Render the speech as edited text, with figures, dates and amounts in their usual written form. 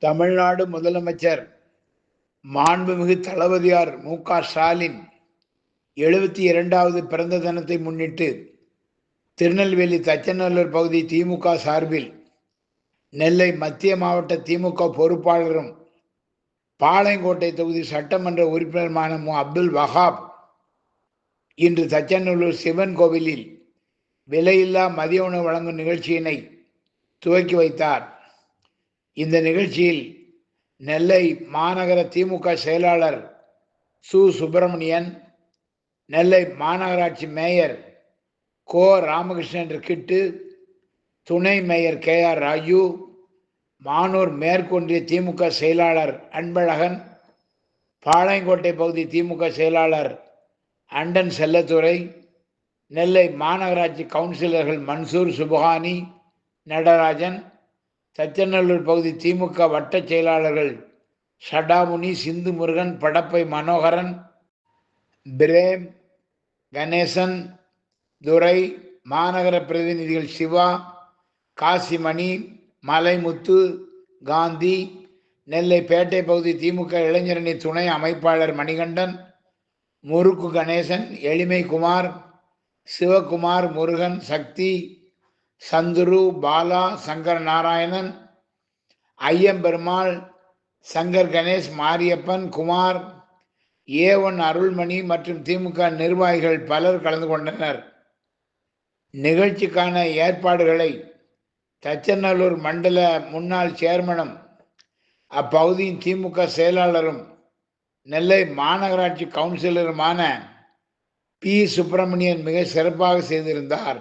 தமிழ்நாடு முதலமைச்சர் மாண்புமிகு தளபதியார் மு.க. ஸ்டாலின் 72வது பிறந்த தினத்தை முன்னிட்டு திருநெல்வேலி தச்சநல்லூர் பகுதி திமுக சார்பில் நெல்லை மத்திய மாவட்ட திமுக பொறுப்பாளரும் பாளையங்கோட்டை தொகுதி சட்டமன்ற உறுப்பினருமான மு. அப்துல் வஹாப் இன்று தச்சநல்லூர் சிவன் கோவிலில் விலையில்லா மதிய உணவு வழங்கும் நிகழ்ச்சியினை துவக்கி வைத்தார். இந்த நிகழ்ச்சியில் நெல்லை மாநகர திமுக செயலாளர் சு. சுப்பிரமணியன், நெல்லை மாநகராட்சி மேயர் கோ. ராமகிருஷ்ணன் கிட்டு, துணை மேயர் கே.ஆர். ராஜு, மானூர் மேற்கொன்றிய திமுக செயலாளர் அன்பழகன், பாளையங்கோட்டை பகுதி திமுக செயலாளர் அண்டன் செல்லத்துரை, நெல்லை மாநகராட்சி கவுன்சிலர்கள் மன்சூர், சுபஹானி, நடராஜன், தச்சநல்லூர் பகுதி திமுக வட்ட செயலாளர்கள் ஷடாமுனி, சிந்து முருகன், படப்பை மனோகரன், பிரேம், கணேசன், துரை, மாநகர பிரதிநிதிகள் சிவா, காசிமணி, மலைமுத்து, காந்தி, நெல்லை பேட்டை பகுதி திமுக இளைஞரணி துணை அமைப்பாளர் மணிகண்டன், முறுக்கு கணேசன், எளிமைக்குமார், சிவகுமார், முருகன், சக்தி, சந்துரு, பாலா, சங்கர் நாராயணன், ஐயம்பெருமாள், சங்கர் கணேஷ், மாரியப்பன், குமார், A1 அருள்மணி மற்றும் திமுக நிர்வாகிகள் பலர் கலந்து கொண்டனர். நிகழ்ச்சிக்கான ஏற்பாடுகளை தச்சநல்லூர் மண்டல முன்னாள் சேர்மனும் அப்பகுதியின் திமுக செயலாளரும் நெல்லை மாநகராட்சி கவுன்சிலருமான பி. சுப்பிரமணியன் மிக சிறப்பாக செய்திருந்தார்.